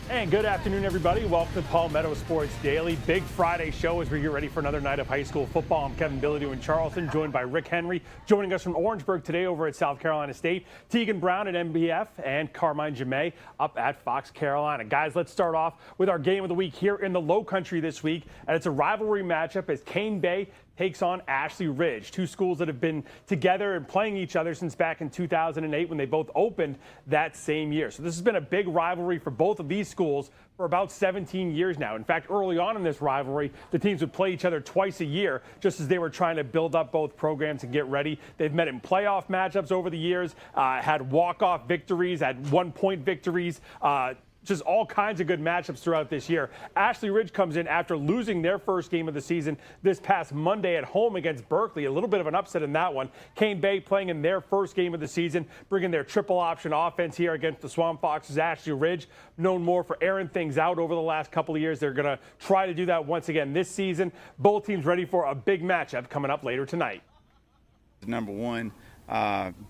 And good afternoon, everybody. Welcome to Palmetto Sports Daily. Big Friday show as we get ready for another night of high school football. I'm Kevin Bilodeau in Charleston, joined by Rick Henry. Joining us from Orangeburg today over at South Carolina State, Tegan Brown at MBF and Carmine Jamay up at Fox Carolina. Guys, let's start off with our game of the week here in the Low Country this week. And it's a rivalry matchup as Cane Bay takes on Ashley Ridge, two schools that have been together and playing each other since back in 2008 when they both opened that same year. So this has been a big rivalry for both of these schools for about 17 years now. In fact, early on in this rivalry, the teams would play each other twice a year just as they were trying to build up both programs and get ready. They've met in playoff matchups over the years, had walk-off victories, had one-point victories, just all kinds of good matchups throughout this year. Ashley Ridge comes in after losing their first game of the season this past Monday at home against Berkeley. A little bit of an upset in that one. Cane Bay playing in their first game of the season, bringing their triple option offense here against the Swamp Foxes. Ashley Ridge, known more for airing things out over the last couple of years. They're going to try to do that once again this season. Both teams ready for a big matchup coming up later tonight. Number one,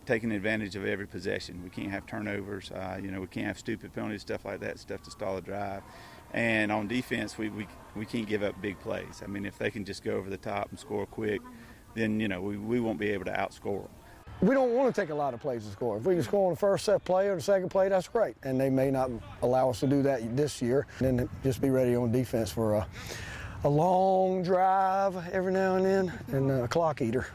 taking advantage of every possession. We can't have turnovers. We can't have stupid penalties, stuff like that, stuff to stall a drive. And on defense, we can't give up big plays. I mean, if they can just go over the top and score quick, then, we won't be able to outscore them. We don't want to take a lot of plays to score. If we can score on the first set play or the second play, that's great. And they may not allow us to do that this year. And then just be ready on defense for a long drive every now and then and a clock eater.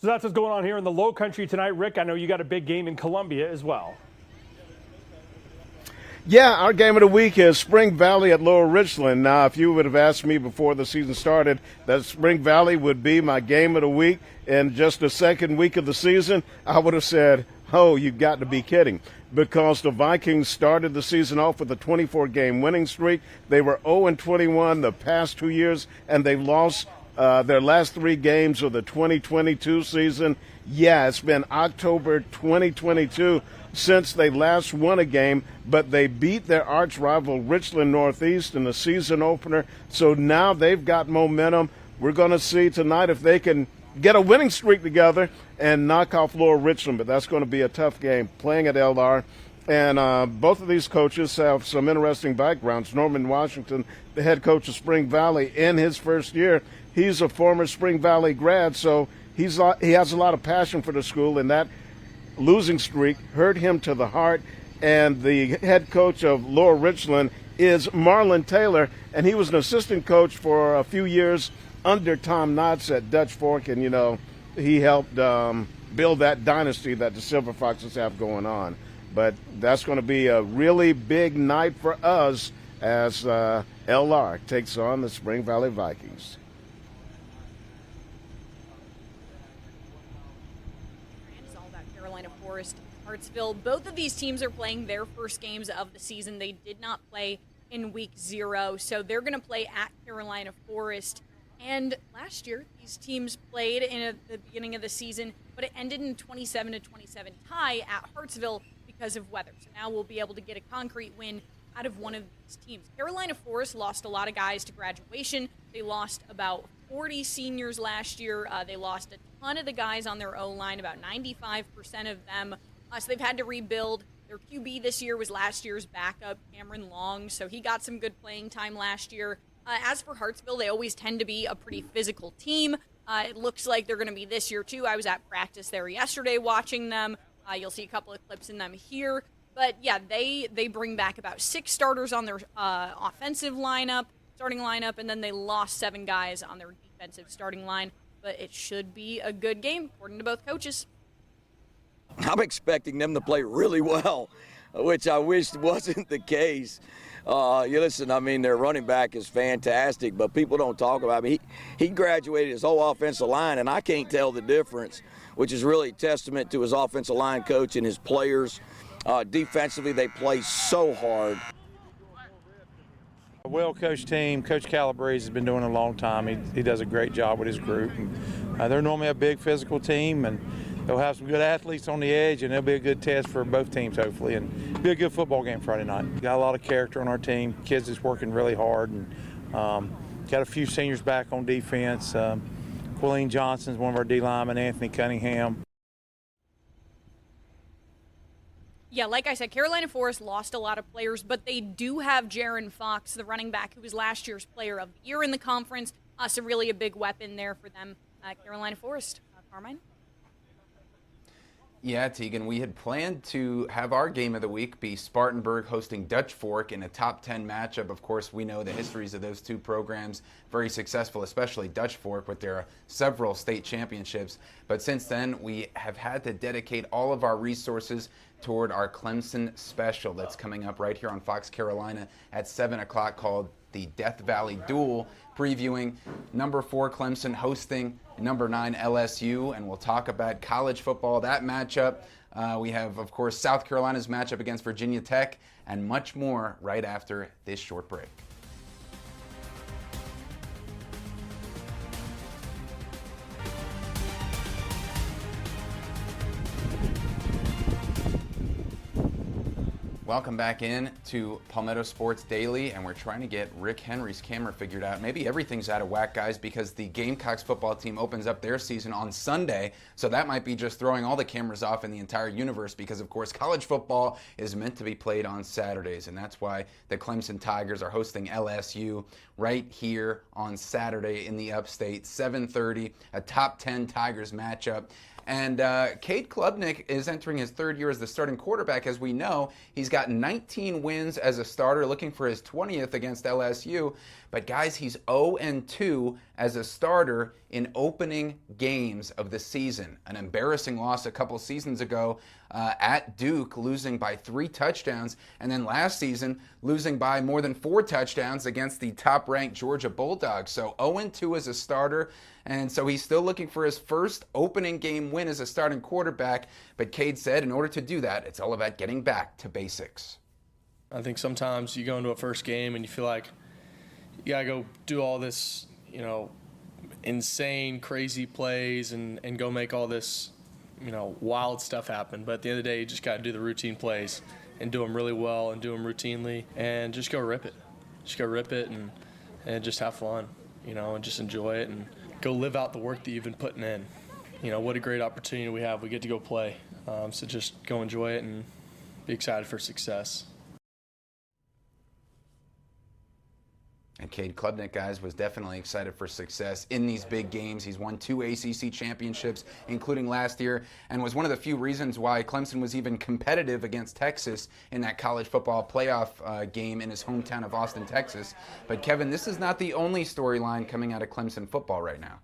So that's what's going on here in the Low Country tonight. Rick, I know you got a big game in Columbia as well. Yeah, our game of the week is Spring Valley at Lower Richland. Now, if you would have asked me before the season started that Spring Valley would be my game of the week in just the second week of the season, I would have said, oh, you've got to be kidding. Because the Vikings started the season off with a 24-game winning streak. They were 0-21 the past 2 years, and they've lost their last 3 games of the 2022 season. Yeah, it's been October 2022 since they last won a game, but they beat their arch rival Richland Northeast in the season opener. So now they've got momentum. We're going to see tonight if they can get a winning streak together and knock off Lower Richland, but that's going to be a tough game playing at LR. And both of these coaches have some interesting backgrounds. Norman Washington, the head coach of Spring Valley, in his first year, he's a former Spring Valley grad, so he has a lot of passion for the school, and that losing streak hurt him to the heart. And the head coach of Lower Richland is Marlon Taylor, and he was an assistant coach for a few years under Tom Knotts at Dutch Fork, and, he helped build that dynasty that the Silver Foxes have going on. But that's going to be a really big night for us as LR takes on the Spring Valley Vikings. It's all about Carolina Forest, Hartsville. Both of these teams are playing their first games of the season. They did not play in week 0, so they're going to play at Carolina Forest. And last year, these teams played in the beginning of the season, but it ended in 27-27 tie at Hartsville because of weather. So now we'll be able to get a concrete win out of one of these teams. Carolina Forest lost a lot of guys to graduation. They lost about 40 seniors last year. They lost a ton of the guys on their O-line, about 95% of them. So they've had to rebuild. Their QB this year was last year's backup, Cameron Long, so he got some good playing time last year. As for Hartsville, they always tend to be a pretty physical team. It looks like they're going to be this year, too. I was at practice there yesterday watching them. You'll see a couple of clips in them here. But, yeah, they bring back about 6 starters on their offensive starting lineup, and then they lost 7 guys on their defensive starting line. But it should be a good game, according to both coaches. I'm expecting them to play really well, which I wish wasn't the case. Their running back is fantastic, but people don't talk about him. He graduated his whole offensive line, and I can't tell the difference, which is really a testament to his offensive line coach and his players. Defensively, they play so hard. A well-coached team. Coach Calabrese has been doing it a long time. He does a great job with his group. And, they're normally a big physical team, and they'll have some good athletes on the edge, and it'll be a good test for both teams, hopefully, and it'll be a good football game Friday night. Got a lot of character on our team. Kids is working really hard, and got a few seniors back on defense. Quilleen Johnson's one of our D linemen, Anthony Cunningham. Yeah, like I said, Carolina Forest lost a lot of players, but they do have Jaron Fox, the running back, who was last year's player of the year in the conference. So really a big weapon there for them, Carolina Forest. Carmine? Yeah, Tegan, we had planned to have our game of the week be Spartanburg hosting Dutch Fork in a top 10 matchup. Of course, we know the histories of those two programs, very successful, especially Dutch Fork with their several state championships. But since then, we have had to dedicate all of our resources toward our Clemson special that's coming up right here on Fox Carolina at 7 o'clock called the Death Valley Duel, previewing number 4 Clemson hosting number 9 LSU, and we'll talk about college football, that matchup. We have, of course, South Carolina's matchup against Virginia Tech, and much more right after this short break. Welcome back in to Palmetto Sports Daily, and we're trying to get Rick Henry's camera figured out. Maybe everything's out of whack, guys, because the Gamecocks football team opens up their season on Sunday, so that might be just throwing all the cameras off in the entire universe because, of course, college football is meant to be played on Saturdays, and that's why the Clemson Tigers are hosting LSU right here on Saturday in the upstate, 7:30, a top 10 Tigers matchup. And Cade Klubnik is entering his third year as the starting quarterback. As we know, he's got 19 wins as a starter, looking for his 20th against LSU. But guys, he's 0-2 as a starter in opening games of the season. An embarrassing loss a couple seasons ago at Duke, losing by 3 touchdowns. And then last season, losing by more than 4 touchdowns against the top-ranked Georgia Bulldogs. So 0-2 as a starter. And so he's still looking for his first opening game win as a starting quarterback. But Cade said in order to do that, it's all about getting back to basics. I think sometimes you go into a first game and you feel like you got to go do all this, insane, crazy plays and go make all this, wild stuff happen. But at the end of the day, you just got to do the routine plays and do them really well and do them routinely and just go rip it. Just go rip it and just have fun, and just enjoy it and go live out the work that you've been putting in. What a great opportunity we have. We get to go play. So just go enjoy it and be excited for success. And Cade Klubnik, guys, was definitely excited for success in these big games. He's won 2 ACC championships, including last year, and was one of the few reasons why Clemson was even competitive against Texas in that college football playoff game in his hometown of Austin, Texas. But, Kevin, this is not the only storyline coming out of Clemson football right now.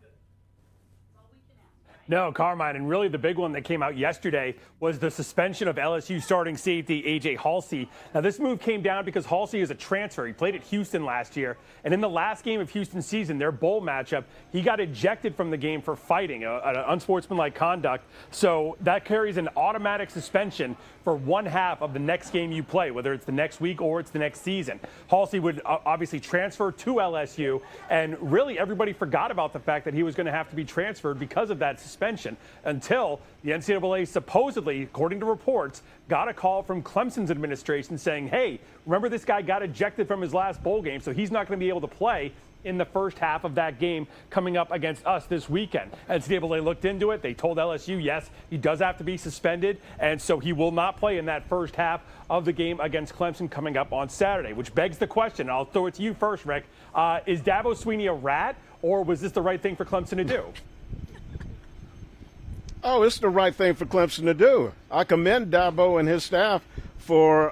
No, Carmine, and really the big one that came out yesterday was the suspension of LSU starting safety A.J. Halsey. Now, this move came down because Halsey is a transfer. He played at Houston last year, and in the last game of Houston's season, their bowl matchup, he got ejected from the game for fighting, an unsportsmanlike conduct. So that carries an automatic suspension for 1/2 of the next game you play, whether it's the next week or it's the next season. Halsey would obviously transfer to LSU, and really everybody forgot about the fact that he was going to have to be transferred because of that suspension until the NCAA supposedly, according to reports, got a call from Clemson's administration saying, hey, remember this guy got ejected from his last bowl game, so he's not going to be able to play in the first half of that game coming up against us this weekend. NCAA looked into it. They told LSU, yes, he does have to be suspended, and so he will not play in that first half of the game against Clemson coming up on Saturday, which begs the question, I'll throw it to you first, Rick, is Dabo Swinney a rat, or was this the right thing for Clemson to do? Oh, it's the right thing for Clemson to do. I commend Dabo and his staff for,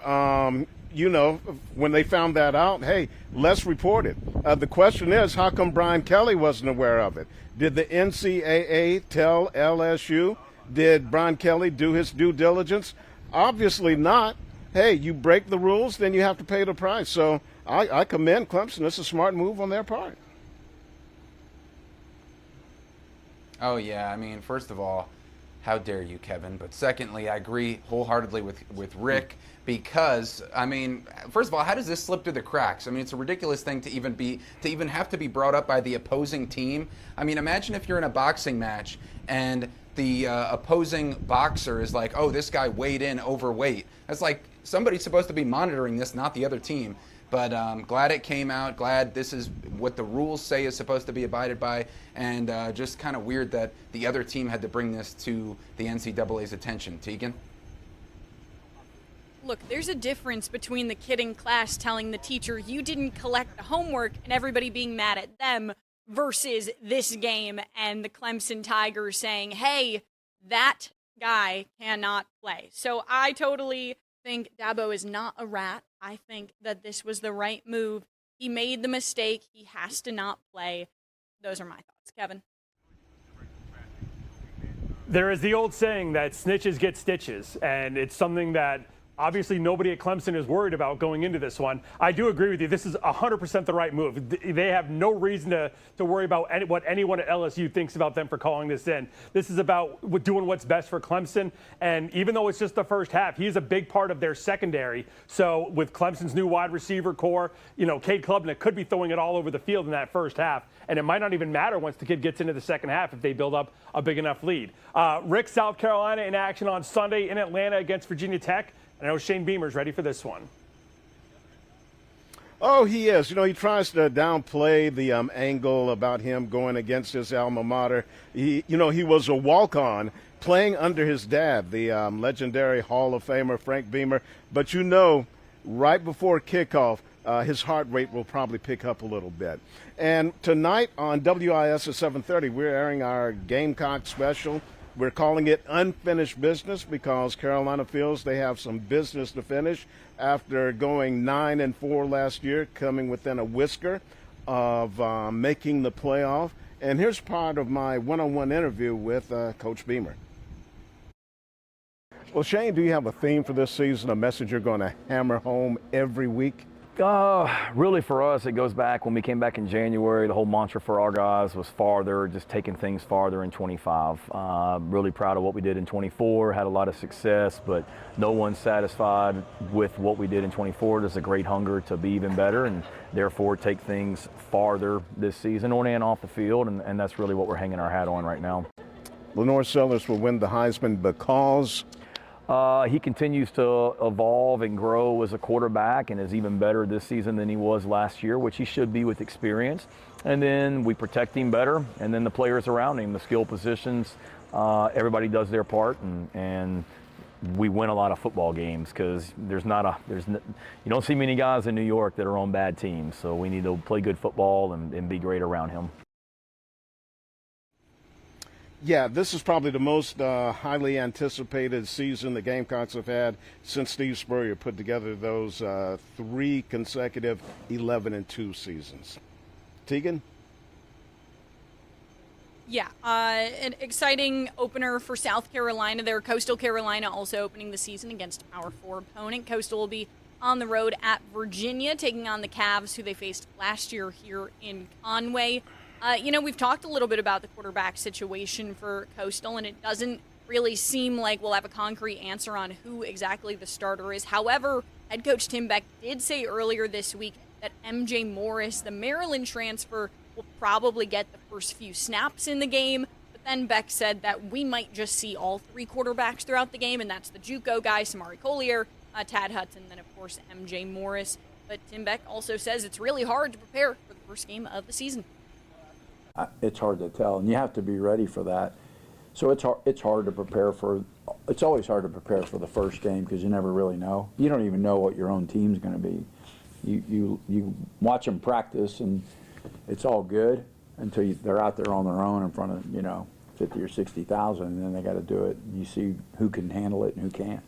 when they found that out, hey, let's report it. The question is, how come Brian Kelly wasn't aware of it? Did the NCAA tell LSU? Did Brian Kelly do his due diligence? Obviously not. Hey, you break the rules, then you have to pay the price. So I commend Clemson. It's a smart move on their part. Oh, yeah. I mean, first of all, how dare you, Kevin? But secondly, I agree wholeheartedly with Rick because, I mean, first of all, how does this slip through the cracks? I mean, it's a ridiculous thing to even have to be brought up by the opposing team. I mean, imagine if you're in a boxing match and the opposing boxer is like, oh, this guy weighed in overweight. That's like somebody's supposed to be monitoring this, not the other team. But glad it came out, glad this is what the rules say is supposed to be abided by, and just kind of weird that the other team had to bring this to the NCAA's attention. Tegan? look, there's a difference between the kid in class telling the teacher you didn't collect the homework and everybody being mad at them versus this game and the Clemson Tigers saying, hey, that guy cannot play. So I totally think Dabo is not a rat. I think that this was the right move. He made the mistake. He has to not play. Those are my thoughts. Kevin? There is the old saying that snitches get stitches, and it's something that obviously nobody at Clemson is worried about going into this one. I do agree with you. This is 100% the right move. They have no reason to worry about what anyone at LSU thinks about them for calling this in. This is about doing what's best for Clemson, and even though it's just the first half, he's a big part of their secondary. So with Clemson's new wide receiver core, Cade Klubnik could be throwing it all over the field in that first half, and it might not even matter once the kid gets into the second half if they build up a big enough lead. Rick, South Carolina in action on Sunday in Atlanta against Virginia Tech. I know Shane Beamer's ready for this one. Oh, he is. He tries to downplay the angle about him going against his alma mater. He was a walk-on playing under his dad, the legendary Hall of Famer Frank Beamer. But right before kickoff, his heart rate will probably pick up a little bit. And tonight on WIS at 7:30, we're airing our Gamecock special. We're calling it Unfinished Business because Carolina feels they have some business to finish after going 9-4 last year, coming within a whisker of making the playoff. And here's part of my one-on-one interview with Coach Beamer. Well, Shane, do you have a theme for this season, a message you're going to hammer home every week? Really for us, it goes back when we came back in January. The whole mantra for our guys was farther, just taking things farther in 25. Really proud of what we did in 24, had a lot of success, but no one's satisfied with what we did in 24. There's a great hunger to be even better and therefore take things farther this season on and off the field, and that's really what we're hanging our hat on right now. Lenore Sellers will win the Heisman because he continues to evolve and grow as a quarterback and is even better this season than he was last year, which he should be with experience. And then we protect him better, and then the players around him, the skill positions, everybody does their part, and we win a lot of football games because you don't see many guys in New York that are on bad teams. So we need to play good football and be great around him. Yeah, this is probably the most highly anticipated season the Gamecocks have had since Steve Spurrier put together those 3 consecutive 11-2 seasons. Tegan? Yeah, an exciting opener for South Carolina there. Coastal Carolina also opening the season against a Power 4 opponent. Coastal will be on the road at Virginia, taking on the Cavs, who they faced last year here in Conway. We've talked a little bit about the quarterback situation for Coastal, and it doesn't really seem like we'll have a concrete answer on who exactly the starter is. However, head coach Tim Beck did say earlier this week that MJ Morris, the Maryland transfer, will probably get the first few snaps in the game. But then Beck said that we might just see all 3 quarterbacks throughout the game, and that's the JUCO guy, Samari Collier, Tad Hudson, and then, of course, MJ Morris. But Tim Beck also says it's really hard to prepare for the first game of the season. It's hard to tell, and you have to be ready for that. So it's hard to prepare for. It's always hard to prepare for the first game because you never really know. You don't even know what your own team's going to be. You watch them practice, and it's all good until they're out there on their own in front of 50 or 60,000, and then they got to do it. And you see who can handle it and who can't.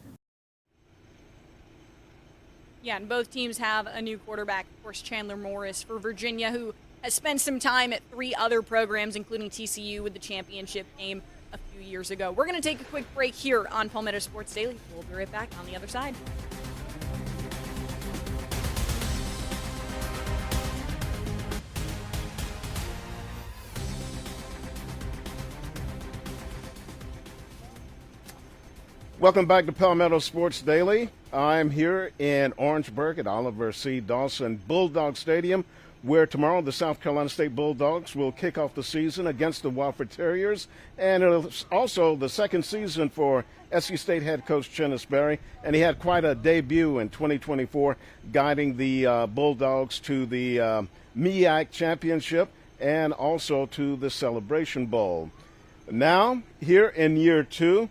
Yeah, and both teams have a new quarterback, of course, Chandler Morris for Virginia, who has spent some time at 3 other programs, including TCU with the championship game a few years ago. We're going to take a quick break here on Palmetto Sports Daily. We'll be right back on the other side. Welcome back to Palmetto Sports Daily. I'm here in Orangeburg at Oliver C. Dawson Bulldog Stadium, where tomorrow the South Carolina State Bulldogs will kick off the season against the Wofford Terriers. And it's also the second season for SC State head coach Chennis Berry, and he had quite a debut in 2024, guiding the Bulldogs to the MEAC Championship and also to the Celebration Bowl. Now, here in year 2,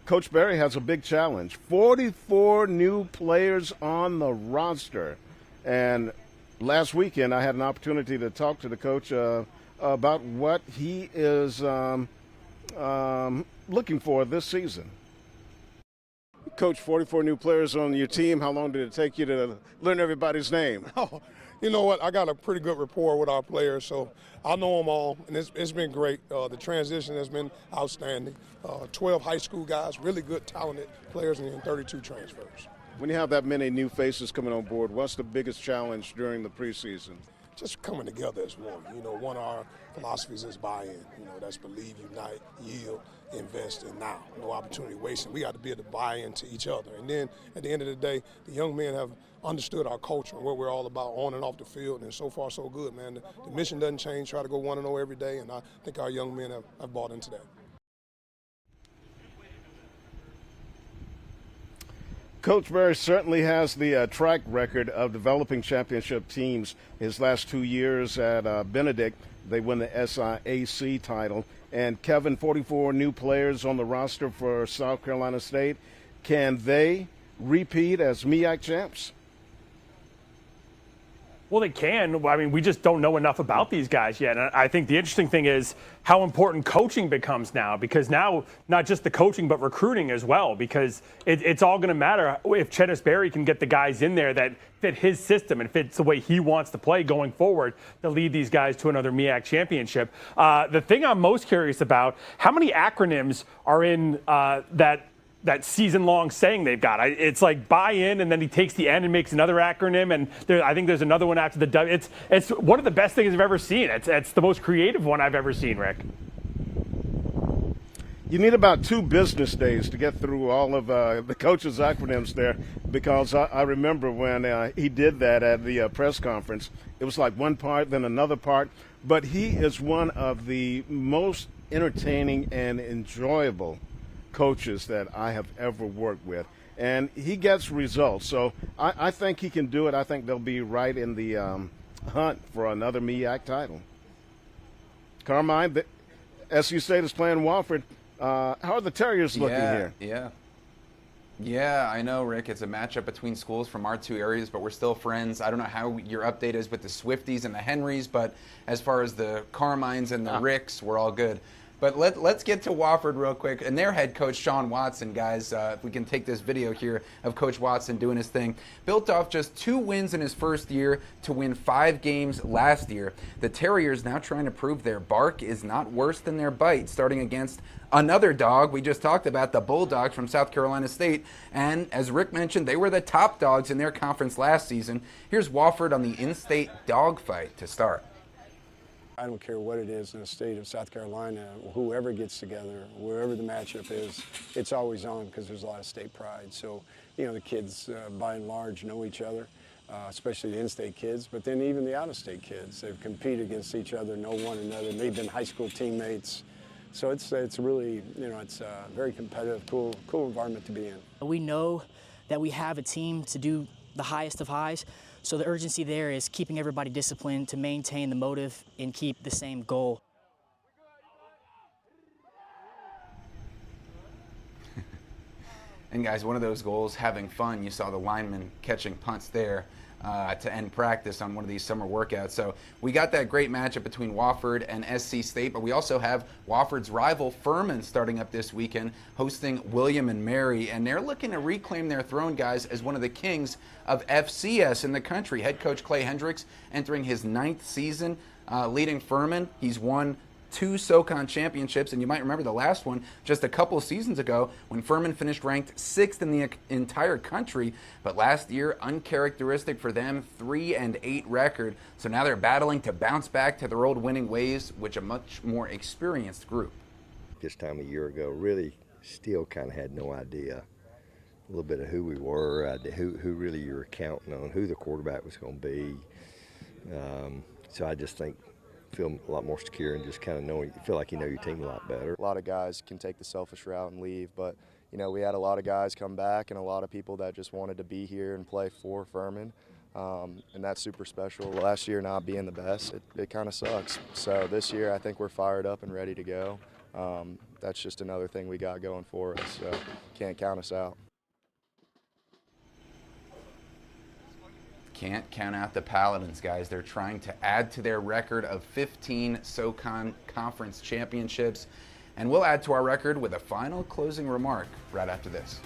Coach Berry has a big challenge. 44 new players on the roster. And last weekend I had an opportunity to talk to the coach about what he is looking for this season. Coach, 44 new players on your team. How long did it take you to learn everybody's name? Oh, you know what? I got a pretty good rapport with our players, so I know them all, and it's been great. The transition has been outstanding. 12 high school guys, really good, talented players, and then 32 transfers. When you have that many new faces coming on board, what's the biggest challenge during the preseason? Just coming together as one. You know, one of our philosophies is buy-in. You know, that's believe, unite, yield, invest, and now. No opportunity wasting. We got to be able to buy into each other. And then at the end of the day, the young men have understood our culture and what we're all about on and off the field. And so far, so good, man. The mission doesn't change. Try to go 1-0 every day. And I think our young men have bought into that. Coach Berry certainly has the track record of developing championship teams. His last 2 years at Benedict, they won the SIAC title. And Kevin, 44 new players on the roster for South Carolina State. Can they repeat as MEAC champs? Well, they can. I mean, we just don't know enough about these guys yet. And I think the interesting thing is how important coaching becomes now, because now not just the coaching, but recruiting as well, because it's all going to matter if Chettis Berry can get the guys in there that fit his system and fits the way he wants to play going forward to lead these guys to another MEAC championship. The thing I'm most curious about, how many acronyms are in that season-long saying they've got? It's like buy in, and then he takes the N and makes another acronym, and I think there's another one after the W. It's one of the best things I've ever seen. It's the most creative one I've ever seen, Rick. You need about 2 business days to get through all of the coach's acronyms there, because I remember when he did that at the press conference. It was like one part, then another part. But he is one of the most entertaining and enjoyable coaches that I have ever worked with, and he gets results. So I think he can do it. I think they'll be right in the hunt for another MEAC title. Carmine, SU State is playing Wofford. How are the Terriers looking here? Yeah, I know, Rick. It's a matchup between schools from our 2 areas, but we're still friends. I don't know how your update is with the Swifties and the Henrys, but as far as the Carmines and the Ricks, we're all good. But let's get to Wofford real quick. And their head coach, Sean Watson, guys, if we can take this video here of Coach Watson doing his thing. Built off just 2 wins in his first year to win 5 games last year. The Terriers now trying to prove their bark is not worse than their bite, starting against another dog we just talked about, the Bulldogs from South Carolina State. And as Rick mentioned, they were the top dogs in their conference last season. Here's Wofford on the in-state dogfight to start. I don't care what it is in the state of South Carolina, whoever gets together, wherever the matchup is, it's always on because there's a lot of state pride. So, you know, the kids, by and large, know each other, especially the in-state kids, but then even the out-of-state kids. They've competed against each other, know one another. They've been high school teammates. So it's really, you know, it's a very competitive, cool environment to be in. We know that we have a team to do the highest of highs. So the urgency there is keeping everybody disciplined to maintain the motive and keep the same goal. And guys, one of those goals, having fun. You saw the linemen catching punts there to end practice on one of these summer workouts. So we got that great matchup between Wofford and SC State, but we also have Wofford's rival Furman starting up this weekend, hosting William and Mary, and they're looking to reclaim their throne, guys, as one of the kings of FCS in the country. Head coach Clay Hendricks entering his 9th season leading Furman. He's won 2 SoCon championships, and you might remember the last one just a couple seasons ago when Furman finished ranked 6th in the entire country. But last year, uncharacteristic for them, 3-8 record. So now they're battling to bounce back to their old winning ways, which a much more experienced group. This time a year ago, really still kind of had no idea a little bit of who we were, who really you were counting on, who the quarterback was going to be. So I just think feel a lot more secure and just kind of feel like you know your team a lot better. A lot of guys can take the selfish route and leave, but you know, we had a lot of guys come back and a lot of people that just wanted to be here and play for Furman, and that's super special. Last year not being the best, it kind of sucks. So this year I think we're fired up and ready to go. that's just another thing we got going for us. So can't count us out. Can't count out the Paladins, guys. They're trying to add to their record of 15 SoCon Conference championships. And we'll add to our record with a final closing remark right after this.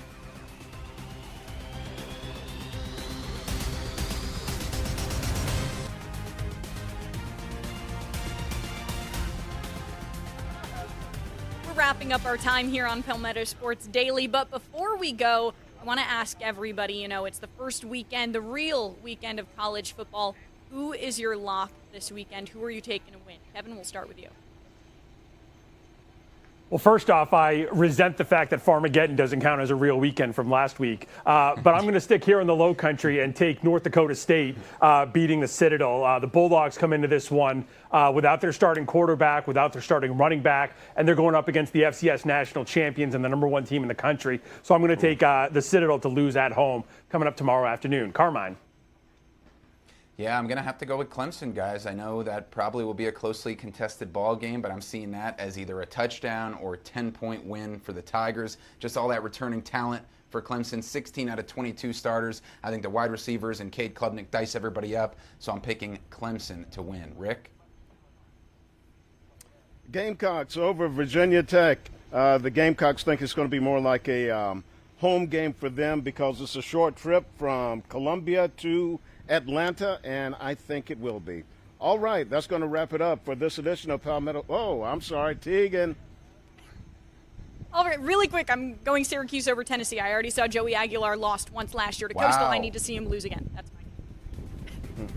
We're wrapping up our time here on Palmetto Sports Daily, but before we go, I want to ask everybody, it's the first weekend, the real weekend of college football. Who is your lock this weekend? Who are you taking to win? Kevin, we'll start with you. Well, first off, I resent the fact that Farmageddon doesn't count as a real weekend from last week. But I'm going to stick here in the Low Country and take North Dakota State beating the Citadel. The Bulldogs come into this one without their starting quarterback, without their starting running back, and they're going up against the FCS national champions and the #1 team in the country. So I'm going to take the Citadel to lose at home coming up tomorrow afternoon. Carmine. Yeah, I'm going to have to go with Clemson, guys. I know that probably will be a closely contested ball game, but I'm seeing that as either a touchdown or a 10-point win for the Tigers. Just all that returning talent for Clemson, 16 out of 22 starters. I think the wide receivers and Cade Klubnik dice everybody up, so I'm picking Clemson to win. Rick? Gamecocks over Virginia Tech. The Gamecocks think it's going to be more like a home game for them because it's a short trip from Columbia to Atlanta, and I think it will be. All right, that's going to wrap it up for this edition of Palmetto. Oh, I'm sorry, Tegan. All right, really quick, I'm going Syracuse over Tennessee. I already saw Joey Aguilar lost once last year to Coastal. I need to see him lose again. That's fine.